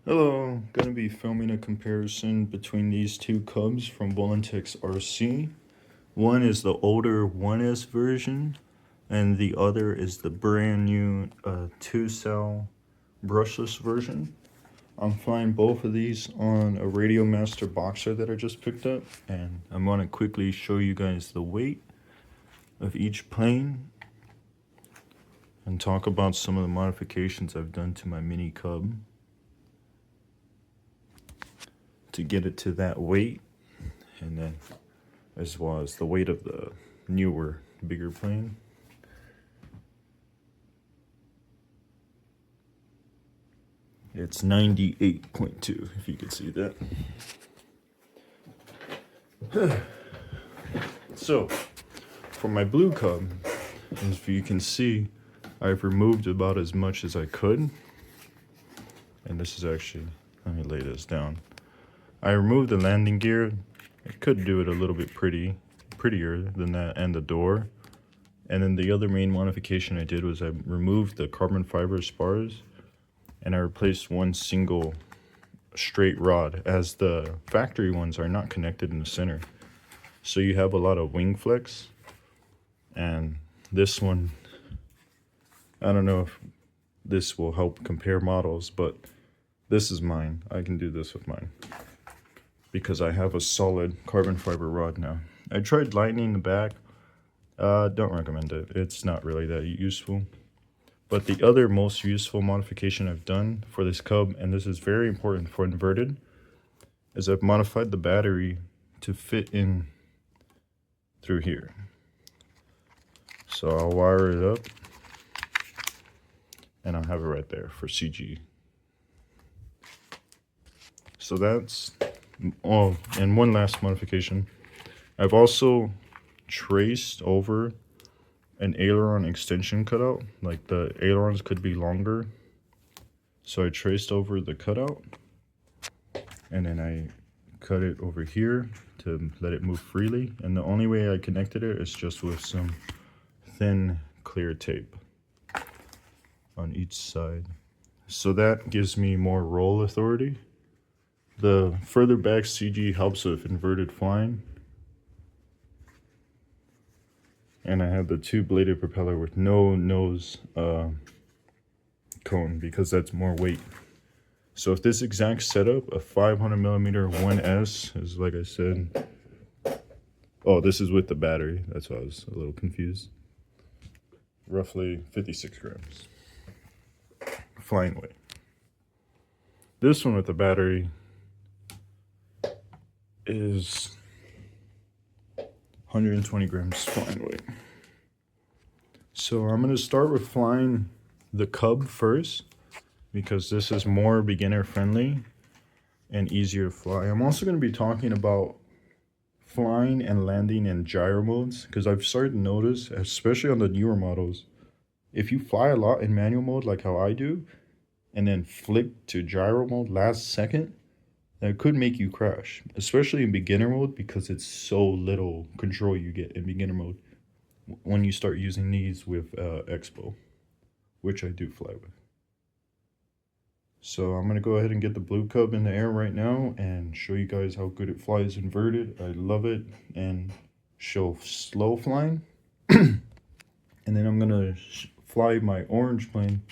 Hello, gonna be filming a comparison between these two Cubs from Volantex RC. One is the older 1S version, and the other is the brand new 2-cell brushless version. I'm flying both of these on a Radio Master Boxer that I just picked up, and I'm gonna quickly show you guys the weight of each plane and talk about some of the modifications I've done to my mini Cub to get it to that weight, and then as well as the weight of the newer, bigger plane. It's 98.2, if you can see that. So, for my blue Cub, as you can see, I've removed about as much as I could. And this is actually, let me lay this down. I removed the landing gear. I could do it a little bit prettier than that, and the door. And then the other main modification I did was I removed the carbon fiber spars and I replaced one single straight rod, as the factory ones are not connected in the center. So you have a lot of wing flex. And this one, I don't know if this will help compare models, but this is mine. I can do this with mine because I have a solid carbon fiber rod now. I tried lightening the back. Don't recommend it. It's not really that useful. But the other most useful modification I've done for this Cub, and this is very important for inverted, is I've modified the battery to fit in through here. So I'll wire it up and I'll have it right there for CG. So that's, oh, and one last modification. I've also traced over an aileron extension cutout. Like the ailerons could be longer. So I traced over the cutout and then I cut it over here to let it move freely. And the only way I connected it is just with some thin clear tape on each side. So that gives me more roll authority. The further back CG helps with inverted flying. And I have the two-bladed propeller with no nose cone because that's more weight. So if this exact setup, a 500mm 1S is, like I said, oh, this is with the battery. That's why I was a little confused. Roughly 56 grams flying weight. This one with the battery is 120 grams flying weight. So I'm going to start with flying the Cub first because this is more beginner friendly and easier to fly. I'm also going to be talking about flying and landing in gyro modes because I've started to notice, especially on the newer models, if you fly a lot in manual mode like how I do and then flick to gyro mode last second, that could make you crash, especially in beginner mode because it's so little control you get in beginner mode when you start using these with Expo, which I do fly with. So I'm going to go ahead and get the blue Cub in the air right now and show you guys how good it flies inverted. I love it, and show slow flying. And then I'm going to fly my orange plane,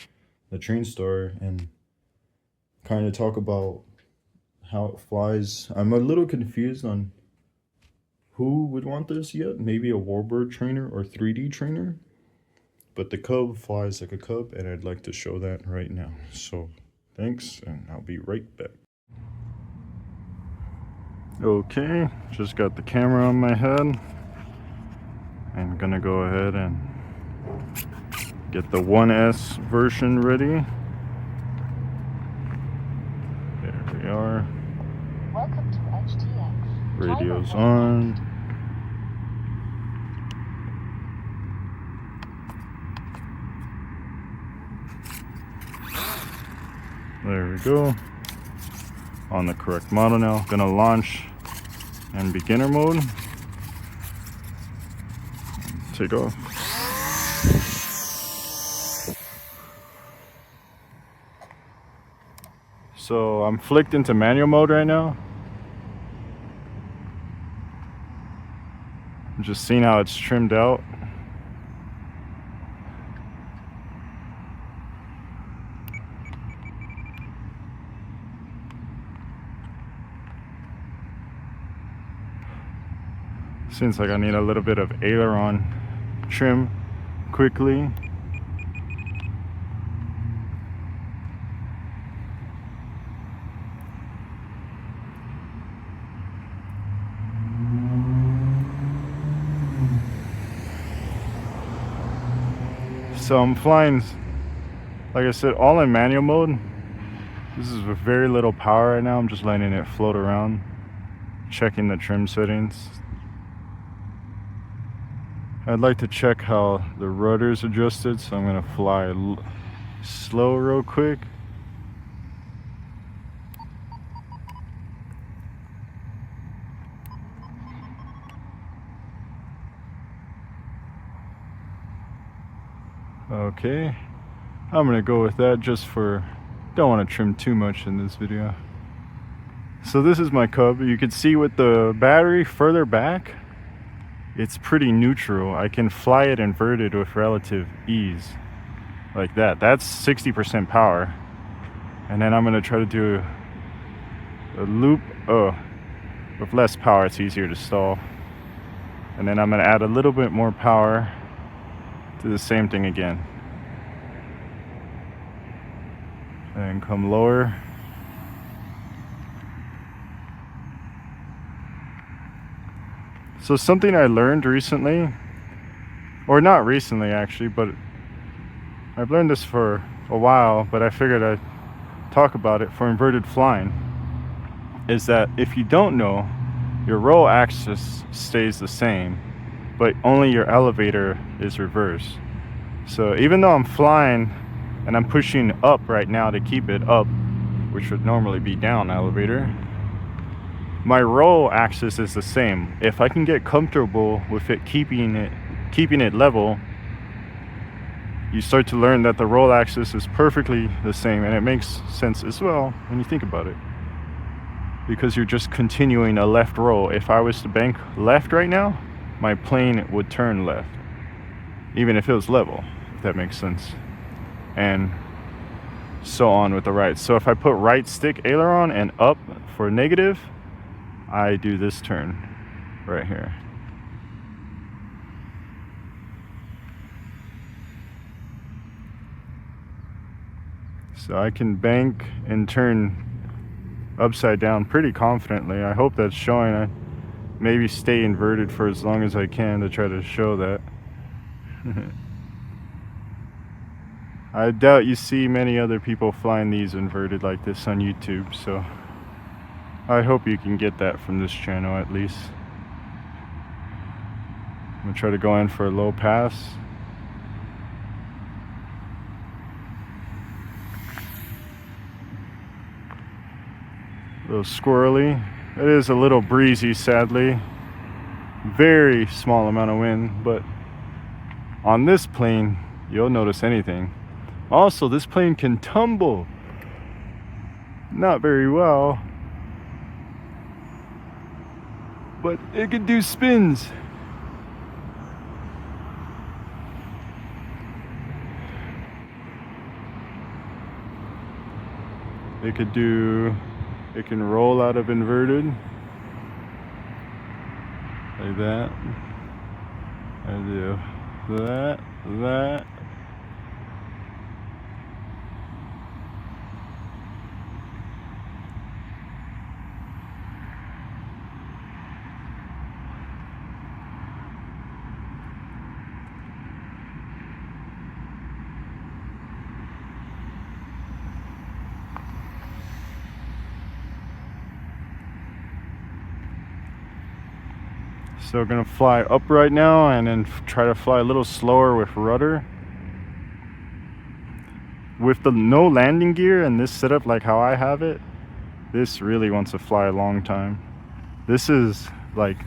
the TrainStar, and kind of talk about how it flies. I'm a little confused on who would want this yet. Maybe a Warbird trainer or 3D trainer. But the Cub flies like a Cub, and I'd like to show that right now. So thanks, and I'll be right back. Okay, just got the camera on my head. I'm gonna go ahead and get the 1S version ready. There we are. Welcome to HTX. Radio's on. There we go. On the correct model now. Gonna launch in beginner mode. Take off. So I'm flicked into manual mode right now. I'm just seeing how it's trimmed out. Seems like I need a little bit of aileron trim quickly. So I'm flying, like I said, all in manual mode. This is with very little power right now. I'm just letting it float around, checking the trim settings. I'd like to check how the rudder's adjusted, so I'm gonna fly slow real quick. Okay, I'm gonna go with that just for, don't want to trim too much in this video. So this is my Cub. You can see with the battery further back, it's pretty neutral. I can fly it inverted with relative ease, like that. That's 60% power. And then I'm gonna try to do a loop. Oh, with less power, it's easier to stall. And then I'm gonna add a little bit more power to the same thing again. And come lower. So something I learned recently, or not recently actually, but I've learned this for a while, but I figured I'd talk about it for inverted flying, is that if you don't know, your roll axis stays the same, but only your elevator is reversed. So even though I'm flying and I'm pushing up right now to keep it up, which would normally be down elevator, my roll axis is the same. If I can get comfortable with it keeping it level, you start to learn that the roll axis is perfectly the same, and it makes sense as well when you think about it, because you're just continuing a left roll. If I was to bank left right now, my plane would turn left, even if it was level, if that makes sense, and so on with the right. So if I put right stick aileron and up for negative, I do this turn right here. So I can bank and turn upside down pretty confidently. I hope that's showing. I maybe stay inverted for as long as I can to try to show that. I doubt you see many other people flying these inverted like this on YouTube, so I hope you can get that from this channel at least. I'm gonna try to go in for a low pass. A little squirrely. It is a little breezy, sadly. Very small amount of wind, but on this plane, you'll notice anything. Also, this plane can tumble. Not very well, but it can do spins. It can roll out of inverted like that. I do that. So we're gonna fly up right now and then try to fly a little slower with rudder. With the no landing gear and this setup like how I have it, this really wants to fly a long time. This is like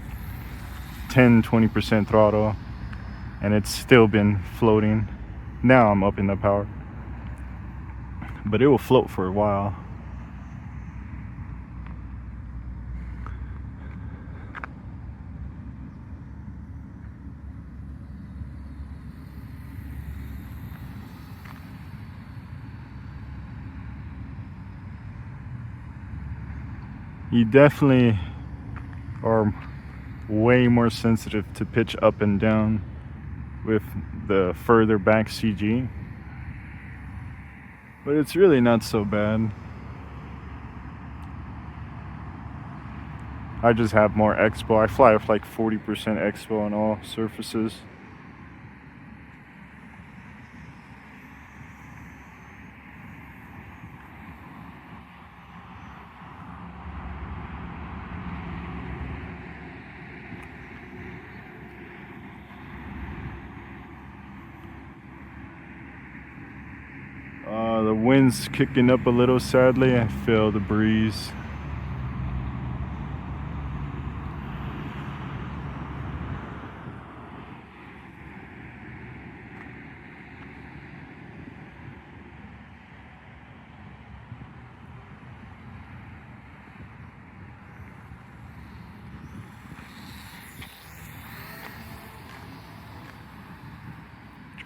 10-20% throttle and it's still been floating. Now I'm up in the power, but it will float for a while. you definitely are way more sensitive to pitch up and down with the further back CG, but it's really not so bad. I just have more expo. I fly with like 40% expo on all surfaces. The wind's kicking up a little, sadly. I feel the breeze.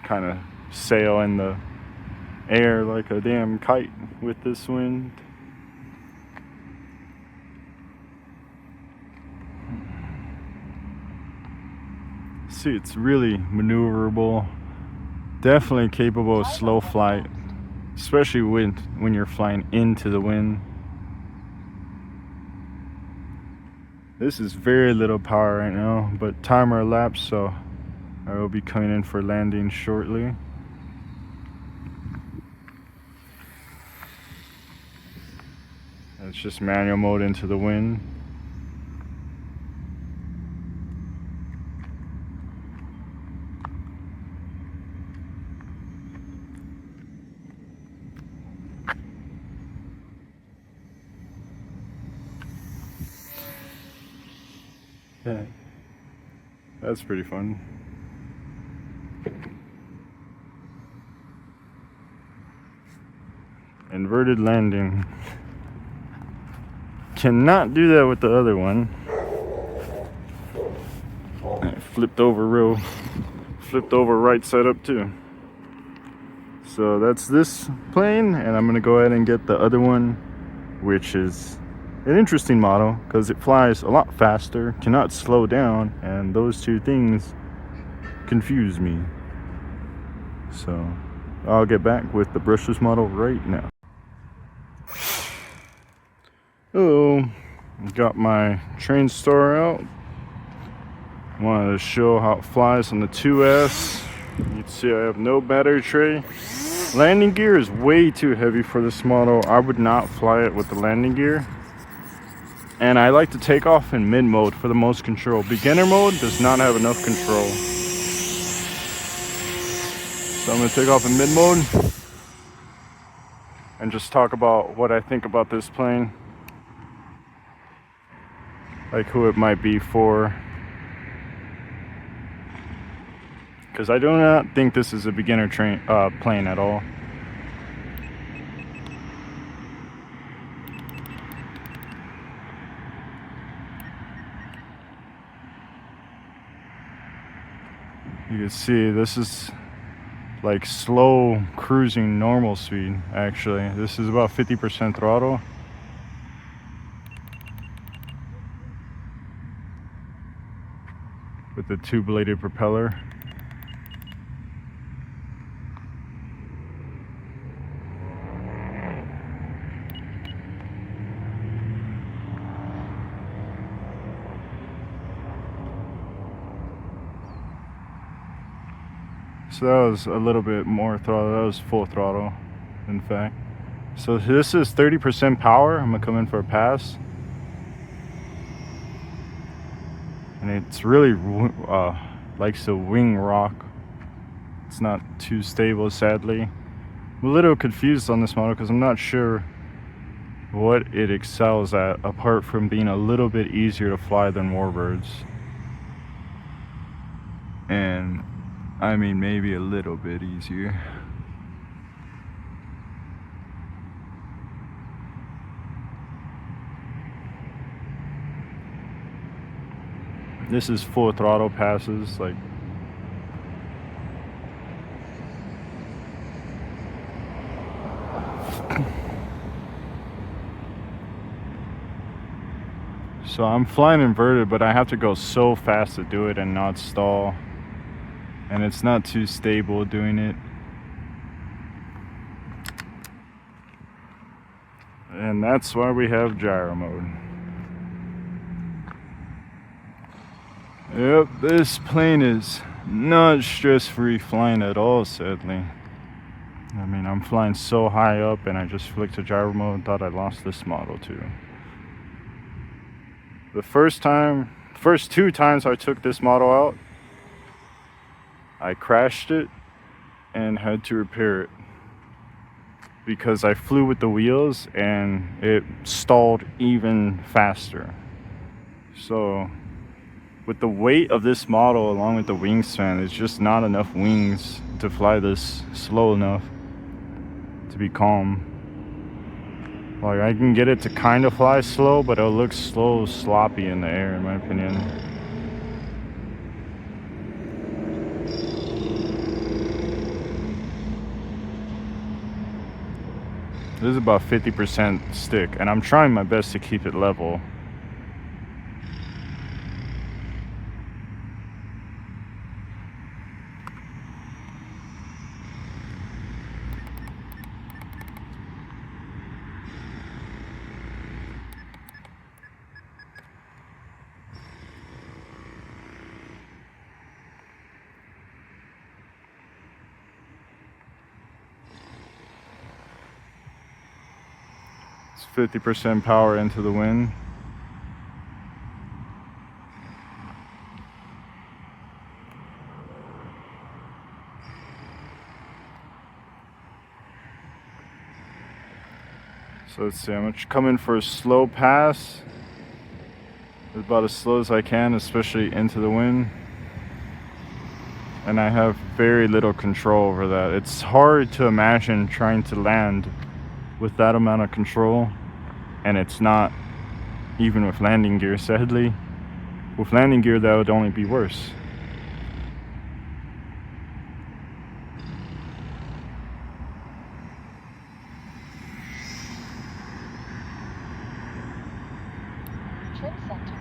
Kind of sail in the air like a damn kite with this wind. See, it's really maneuverable, definitely capable of slow flight, especially when you're flying into the wind. This is very little power right now, but timer elapsed, so I will be coming in for landing shortly. It's just manual mode into the wind. Yeah, that's pretty fun. Inverted landing. Cannot do that with the other one. I flipped over right side up too. So that's this plane, and I'm gonna go ahead and get the other one, which is an interesting model because it flies a lot faster, cannot slow down, and those two things confuse me. So I'll get back with the brushless model right now. Hello, got my TrainStar out. Wanted to show how it flies on the 2S. You can see I have no battery tray. Landing gear is way too heavy for this model. I would not fly it with the landing gear. And I like to take off in mid mode for the most control. Beginner mode does not have enough control. So I'm gonna take off in mid mode and just talk about what I think about this plane. Like who it might be for. Because I do not think this is a beginner plane at all. You can see this is like slow cruising normal speed. Actually, this is about 50% throttle. With the two-bladed propeller. So that was a little bit more throttle. That was full throttle, in fact. So this is 30% power. I'm gonna come in for a pass. And it's really likes to wing rock. It's not too stable, sadly. I'm a little confused on this model because I'm not sure what it excels at, apart from being a little bit easier to fly than warbirds. And I mean, maybe a little bit easier. This is full throttle passes, like So I'm flying inverted, but I have to go so fast to do it and not stall. And it's not too stable doing it. And that's why we have gyro mode. Yep, this plane is not stress-free flying at all, sadly. I mean, I'm flying so high up and I just flicked to gyro mode and thought I lost this model too. The first 2 times I took this model out, I crashed it and had to repair it because I flew with the wheels and it stalled even faster. So with the weight of this model along with the wingspan, it's just not enough wings to fly this slow enough to be calm. Like, I can get it to kind of fly slow, but it'll look slow, sloppy in the air, in my opinion. This is about 50% stick, and I'm trying my best to keep it level. It's 50% power into the wind. So let's see, I'm coming for a slow pass. About as slow as I can, especially into the wind. And I have very little control over that. It's hard to imagine trying to land with that amount of control, and it's not even with landing gear, sadly. With landing gear, that would only be worse. Trim center.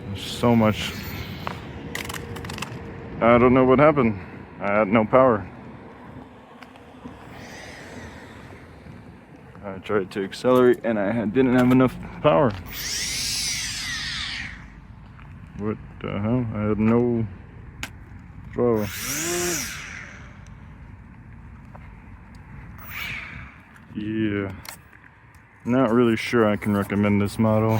There's so much. I don't know what happened. I had no power. I tried to accelerate and didn't have enough power. What the hell? I had no throttle. Yeah. Not really sure I can recommend this model.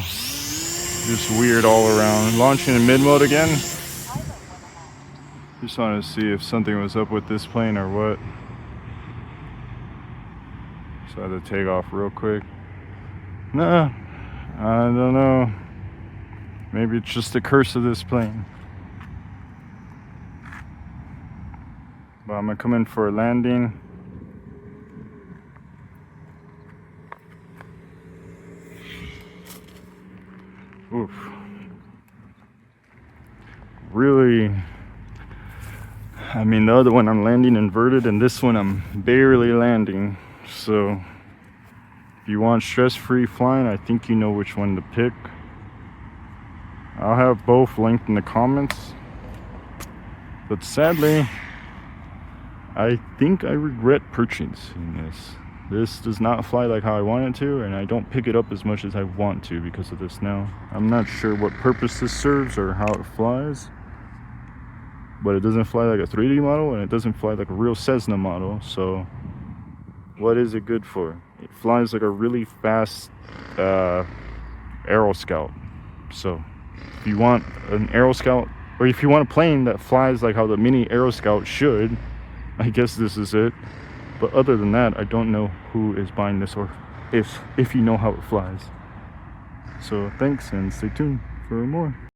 Just weird all around. Launching in mid-mode again. Just wanted to see if something was up with this plane or what. So I had to take off real quick. Nah, I don't know. Maybe it's just the curse of this plane. But I'm gonna come in for a landing. Oof. Really, I mean, the other one I'm landing inverted, and this one I'm barely landing. So if you want stress-free flying, I think you know which one to pick. I'll have both linked in the comments. But sadly, I think I regret purchasing this. This does not fly like how I want it to, and I don't pick it up as much as I want to because of this now. I'm not sure what purpose this serves or how it flies, but it doesn't fly like a 3D model, and it doesn't fly like a real Cessna model. So what is it good for? It flies like a really fast Aero Scout. So if you want an Aero Scout, or if you want a plane that flies like how the mini Aero Scout should, I guess this is it. But other than that, I don't know who is buying this, or if you know how it flies. So thanks, and stay tuned for more.